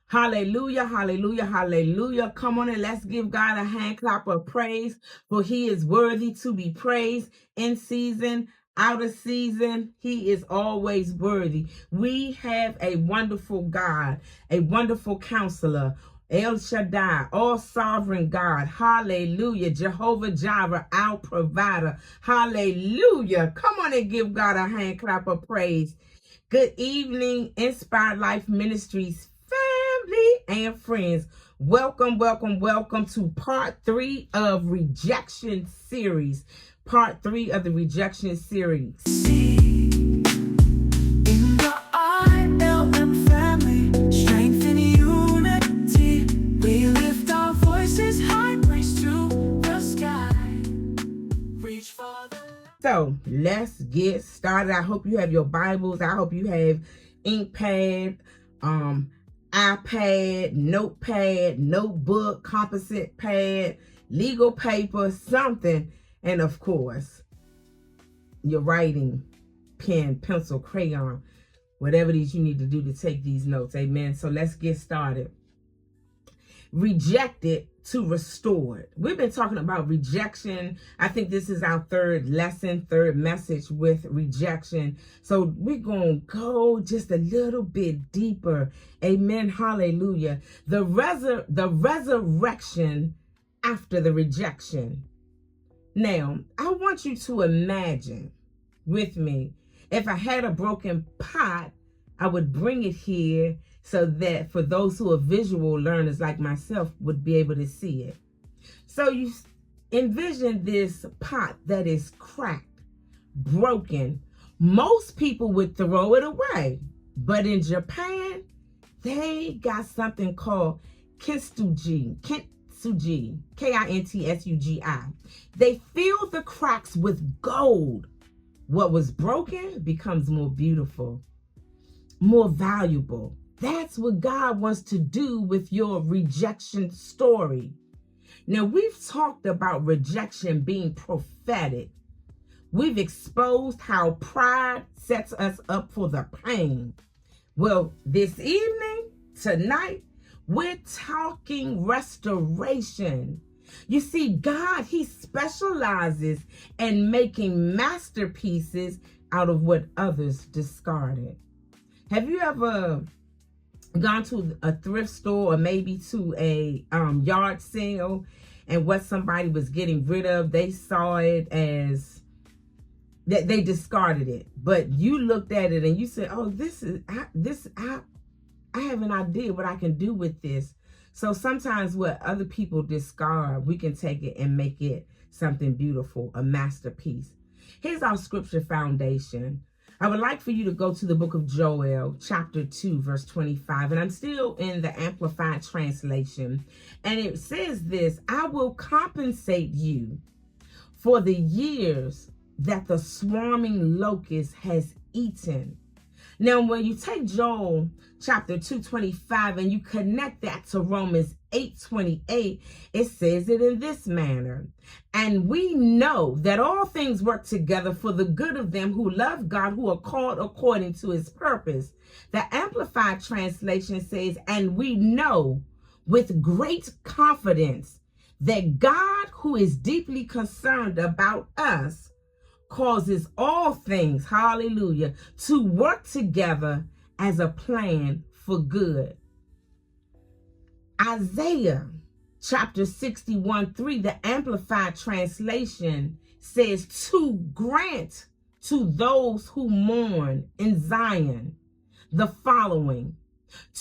Hallelujah, hallelujah, hallelujah. Come on and let's give God a hand clap of praise, for he is worthy to be praised in season, out of season. He is always worthy. We have a wonderful God, a wonderful counselor, El Shaddai, all sovereign God. Hallelujah. Jehovah Jireh, our provider. Hallelujah. Come on and give God a hand clap of praise. Good evening, Inspired Life Ministries family and friends. Welcome, welcome, welcome to part 3 of Rejection series. Part 3 of the Rejection series. In the ILM family, strength in unity. We lift our voices high, praise to the sky. Reach for the... So let's get started. I hope you have your Bibles. I hope you have ink pad, iPad, notepad, notebook, compensate pad, legal paper, something. And of course, your writing pen, pencil, crayon, whatever it is you need to do to take these notes. Amen. So let's get started. Rejected to restored. We've been talking about rejection. I think this is our third lesson, third message with rejection. So we're going to go just a little bit deeper. Amen. Hallelujah. The resurrection after the rejection. Now, I want you to imagine with me, if I had a broken pot, I would bring it here so that for those who are visual learners like myself would be able to see it. So you envision this pot that is cracked, broken. Most people would throw it away. But in Japan, they got something called Kintsugi, K-I-N-T-S-U-G-I. They fill the cracks with gold. What was broken becomes more beautiful, more valuable. That's what God wants to do with your rejection story. Now, we've talked about rejection being prophetic. We've exposed how pride sets us up for the pain. Well, this evening, tonight, we're talking restoration. You see, God, he specializes in making masterpieces out of what others discarded. Have you ever gone to a thrift store or maybe to a yard sale, and what somebody was getting rid of, they saw it as that they discarded it, but you looked at it and you said, oh, I have an idea what I can do with this. So sometimes what other people discard, we can take it and make it something beautiful, a masterpiece. Here's our scripture foundation. I would like for you to go to the book of Joel, chapter 2, verse 25. And I'm still in the Amplified translation. And it says this: I will compensate you for the years that the swarming locust has eaten. Now, when you take Joel chapter 2:25 and you connect that to Romans 8:28, it says it in this manner. And we know that all things work together for the good of them who love God, who are called according to his purpose. The Amplified translation says, and we know with great confidence that God, who is deeply concerned about us, causes all things, hallelujah, to work together as a plan for good. Isaiah chapter 61:3, the Amplified translation says, to grant to those who mourn in Zion the following: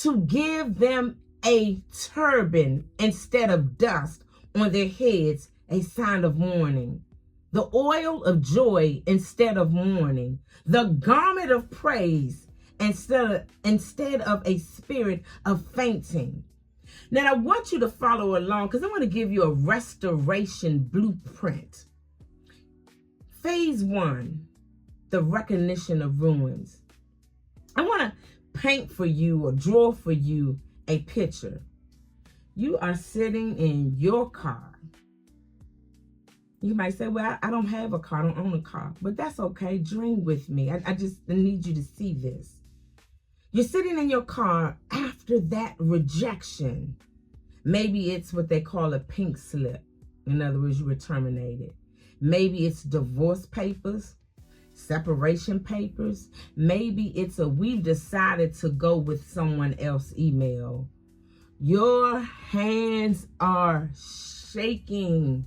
to give them a turban instead of dust on their heads, a sign of mourning, the oil of joy instead of mourning, the garment of praise instead of a spirit of fainting. Now, I want you to follow along because I want to give you a restoration blueprint. Phase 1, the recognition of ruins. I want to paint for you or draw for you a picture. You are sitting in your car. You might say, well, I don't have a car, I don't own a car, but that's okay. Dream with me. I just need you to see this. You're sitting in your car after that rejection. Maybe it's what they call a pink slip. In other words, you were terminated. Maybe it's divorce papers, separation papers. Maybe it's a we've decided to go with someone else email. Your hands are shaking.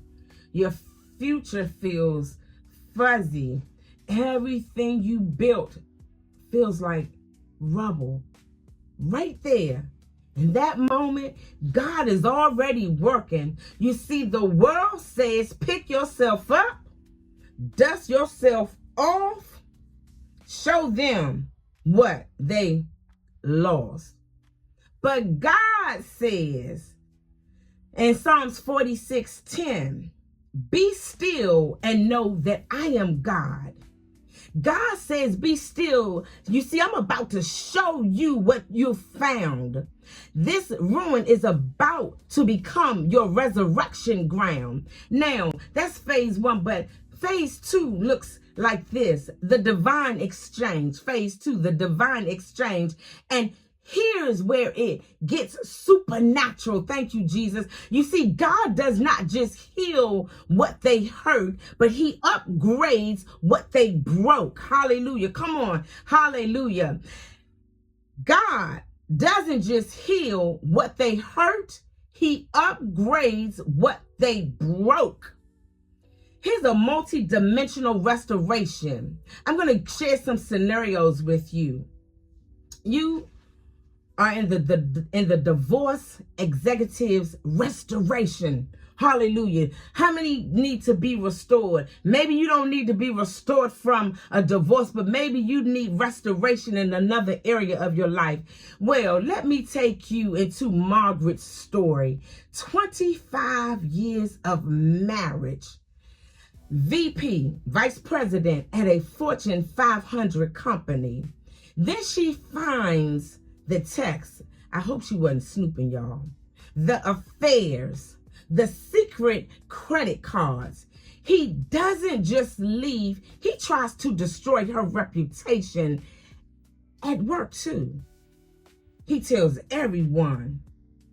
Your future feels fuzzy. Everything you built feels like rubble. Right there. In that moment, God is already working. You see, the world says, pick yourself up, dust yourself off, show them what they lost. But God says in Psalms 46:10, be still and know that I am God. God says, be still. You see, I'm about to show you what you found. This ruin is about to become your resurrection ground. Now, that's phase 1, but phase 2 looks like this. The divine exchange. Phase 2, the divine exchange. And here's where it gets supernatural. Thank you, Jesus. You see, God does not just heal what they hurt, but he upgrades what they broke. Hallelujah. Come on. Hallelujah. God doesn't just heal what they hurt. He upgrades what they broke. Here's a multi-dimensional restoration. I'm going to share some scenarios with you. You are in the divorce executives restoration. Hallelujah. How many need to be restored? Maybe you don't need to be restored from a divorce, but maybe you need restoration in another area of your life. Well, let me take you into Margaret's story. 25 years of marriage. VP, vice president at a Fortune 500 company. Then she finds the text. I hope she wasn't snooping, y'all. The affairs, the secret credit cards. He doesn't just leave. He tries to destroy her reputation at work too. He tells everyone,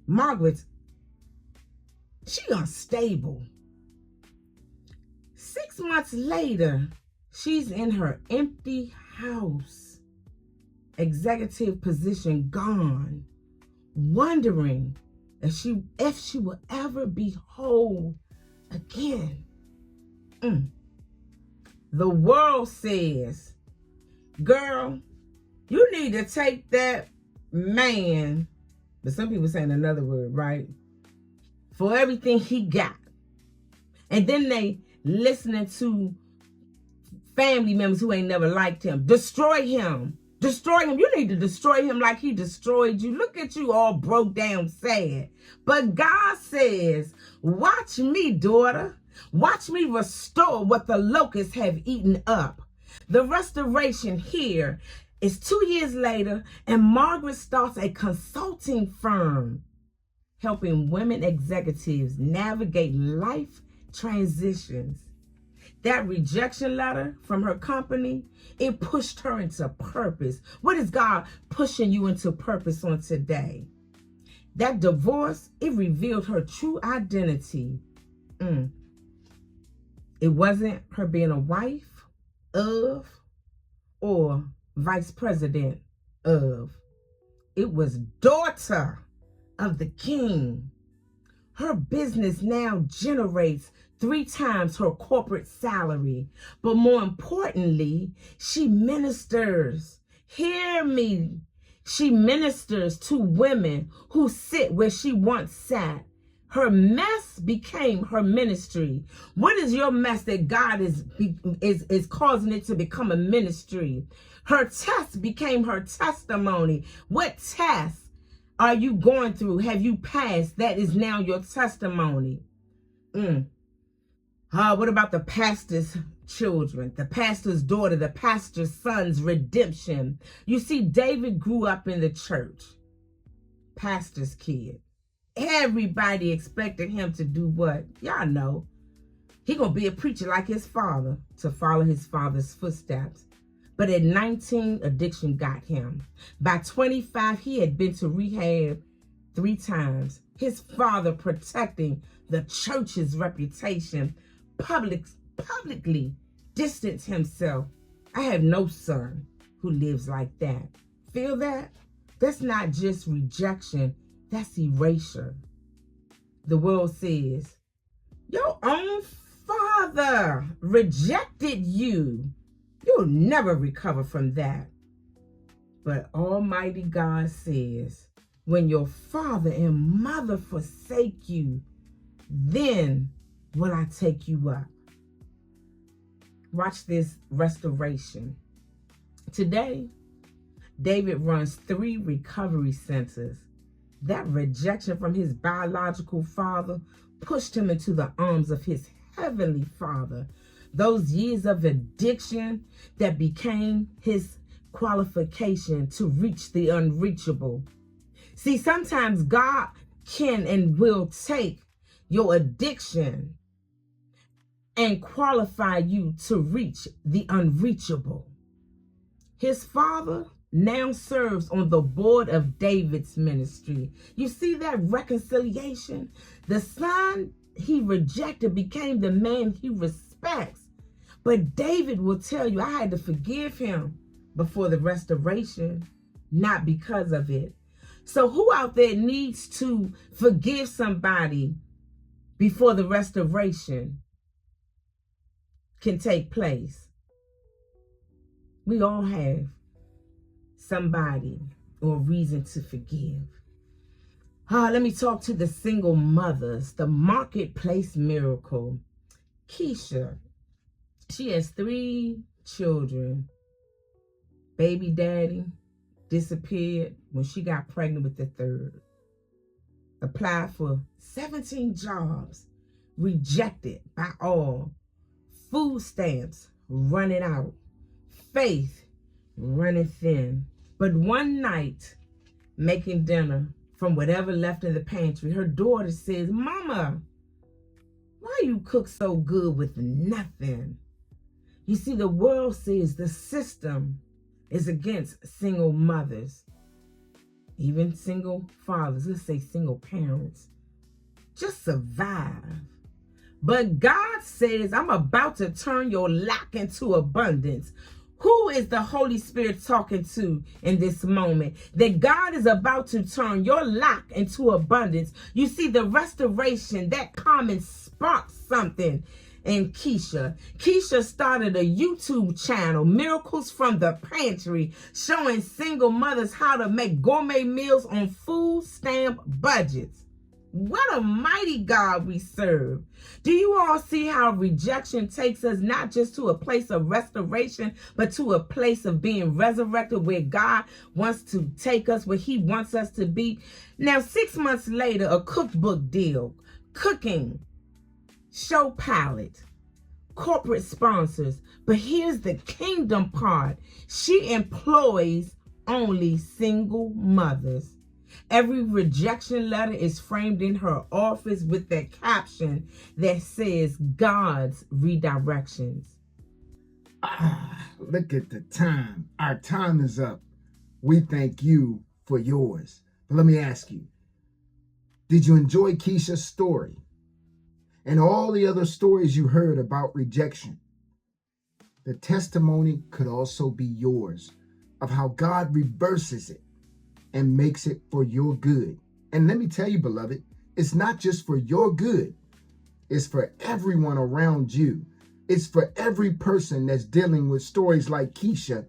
Margaret, she unstable. 6 months later, she's in her empty house. Executive position gone, wondering if she will ever be whole again. The world says, girl, you need to take that man, but some people saying another word, right? For everything he got. And then they listening to family members who ain't never liked him. Destroy him. Destroy him. You need to destroy him like he destroyed you. Look at you all broke down sad. But God says, watch me, daughter. Watch me restore what the locusts have eaten up. The restoration here is 2 years later, and Margaret starts a consulting firm helping women executives navigate life transitions. That rejection letter from her company, it pushed her into purpose. What is God pushing you into purpose on today? That divorce, it revealed her true identity. It wasn't her being a wife of or vice president of. It was daughter of the king. Her business now generates 3 times her corporate salary. But more importantly, she ministers. Hear me. She ministers to women who sit where she once sat. Her mess became her ministry. What is your mess that God is causing it to become a ministry? Her test became her testimony. What test are you going through? Have you passed? That is now your testimony. What about the pastor's children, the pastor's daughter, the pastor's son's redemption? You see, David grew up in the church, pastor's kid. Everybody expected him to do what? Y'all know. He gonna be a preacher like his father, to follow his father's footsteps. But at 19, addiction got him. By 25, he had been to rehab 3 times. His father, protecting the church's reputation, publicly distanced himself. I have no son who lives like that. Feel that? That's not just rejection, that's erasure. The world says, your own father rejected you. You'll never recover from that. But Almighty God says, when your father and mother forsake you, then will I take you up. Watch this restoration. Today, David runs 3 recovery centers. That rejection from his biological father pushed him into the arms of his heavenly Father. Those years of addiction that became his qualification to reach the unreachable. See, sometimes God can and will take your addiction and qualify you to reach the unreachable. His father now serves on the board of David's ministry. You see that reconciliation? The son he rejected became the man he respects. But David will tell you, I had to forgive him before the restoration, not because of it. So who out there needs to forgive somebody before the restoration can take place? We all have somebody or reason to forgive. Let me talk to the single mothers, the marketplace miracle. Keisha, she has 3 children. Baby daddy disappeared when she got pregnant with the 3rd. Applied for 17 jobs, rejected by all. Food stamps running out. Faith running thin. But one night, making dinner from whatever left in the pantry, her daughter says, Mama, why you cook so good with nothing? You see, the world says the system is against single mothers, even single fathers, let's say single parents. Just survive. But God says, I'm about to turn your lack into abundance. Who is the Holy Spirit talking to in this moment? That God is about to turn your lack into abundance. You see, the restoration, that comment sparked something in Keisha. Keisha started a YouTube channel, Miracles from the Pantry, showing single mothers how to make gourmet meals on food stamp budgets. What a mighty God we serve. Do you all see how rejection takes us not just to a place of restoration, but to a place of being resurrected where God wants to take us, where he wants us to be? Now, 6 months later, a cookbook deal, cooking, show palette, corporate sponsors. But here's the kingdom part. She employs only single mothers. Every rejection letter is framed in her office with that caption that says God's redirections. Look at the time. Our time is up. We thank you for yours. But let me ask you, did you enjoy Keisha's story and all the other stories you heard about rejection? The testimony could also be yours of how God reverses it and makes it for your good. And let me tell you, beloved, it's not just for your good. It's for everyone around you. It's for every person that's dealing with stories like Keisha.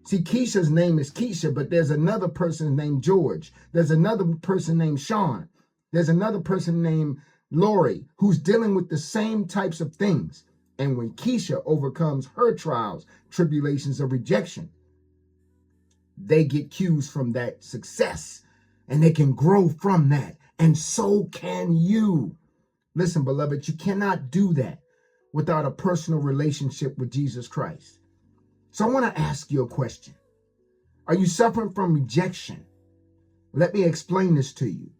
See, Keisha's name is Keisha, but there's another person named George. There's another person named Sean. There's another person named Lori who's dealing with the same types of things. And when Keisha overcomes her trials, tribulations of rejection, they get cues from that success and they can grow from that. And so can you. Listen, beloved, you cannot do that without a personal relationship with Jesus Christ. So I want to ask you a question. Are you suffering from rejection? Let me explain this to you.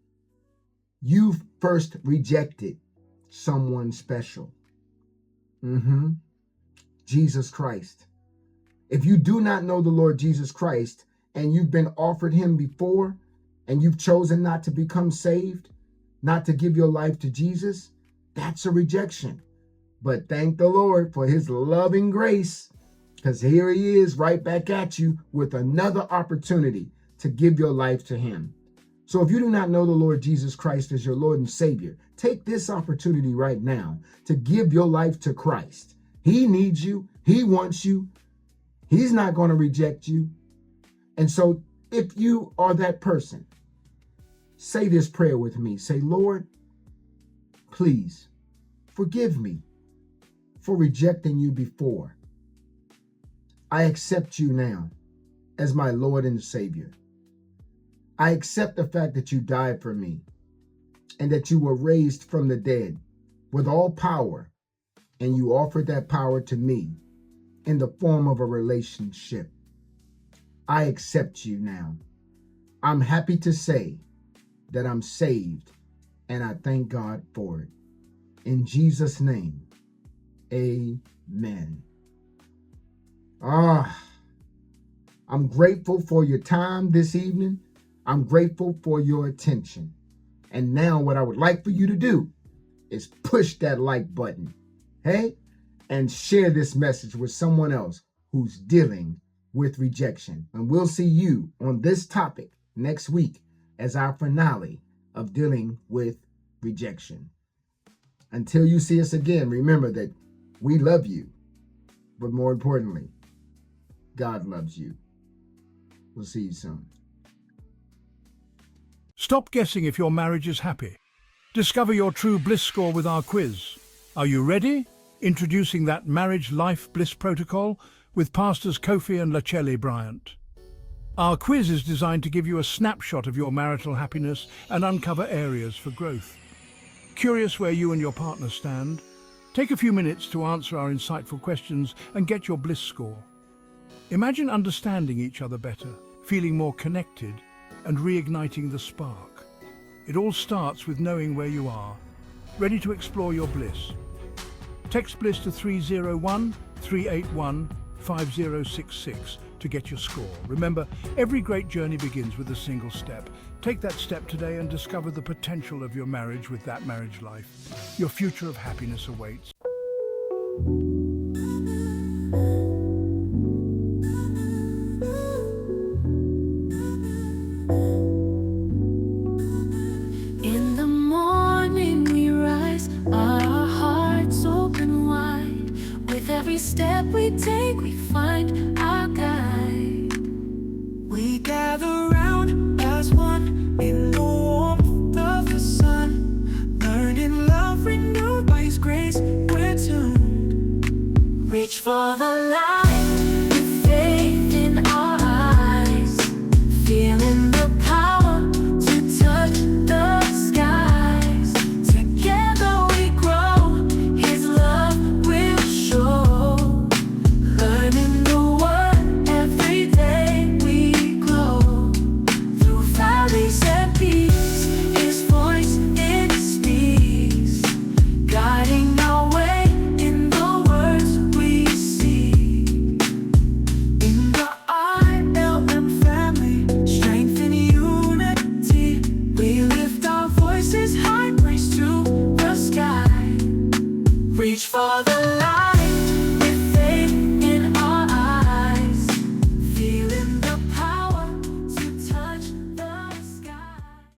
You first rejected someone special. Jesus Christ. If you do not know the Lord Jesus Christ and you've been offered him before and you've chosen not to become saved, not to give your life to Jesus, that's a rejection. But thank the Lord for his loving grace, because here he is right back at you with another opportunity to give your life to him. So if you do not know the Lord Jesus Christ as your Lord and Savior, take this opportunity right now to give your life to Christ. He needs you. He wants you. He's not going to reject you. And so if you are that person, say this prayer with me. Say, Lord, please forgive me for rejecting you before. I accept you now as my Lord and Savior. I accept the fact that you died for me and that you were raised from the dead with all power, and you offered that power to me in the form of a relationship. I accept you now. I'm happy to say that I'm saved, and I thank God for it. In Jesus' name, amen. I'm grateful for your time this evening. I'm grateful for your attention. And now what I would like for you to do is push that like button, hey, and share this message with someone else who's dealing with rejection. And we'll see you on this topic next week as our finale of dealing with rejection. Until you see us again, remember that we love you, but more importantly, God loves you. We'll see you soon. Stop guessing if your marriage is happy. Discover your true bliss score with our quiz. Are you ready? Introducing that Marriage Life Bliss Protocol with Pastors Kofi and Lachelle Bryant. Our quiz is designed to give you a snapshot of your marital happiness and uncover areas for growth. Curious where you and your partner stand? Take a few minutes to answer our insightful questions and get your bliss score. Imagine understanding each other better, feeling more connected, and reigniting the spark. It all starts with knowing where you are, ready to explore your bliss. Text bliss to 301-381-5066 to get your score. Remember, every great journey begins with a single step. Take that step today and discover the potential of your marriage with that marriage life. Your future of happiness awaits. In the morning we rise, our hearts open wide. With every step we take, we find our guide. We gather round as one in the warmth of the sun, learning love renewed by His grace. We're tuned. Reach for the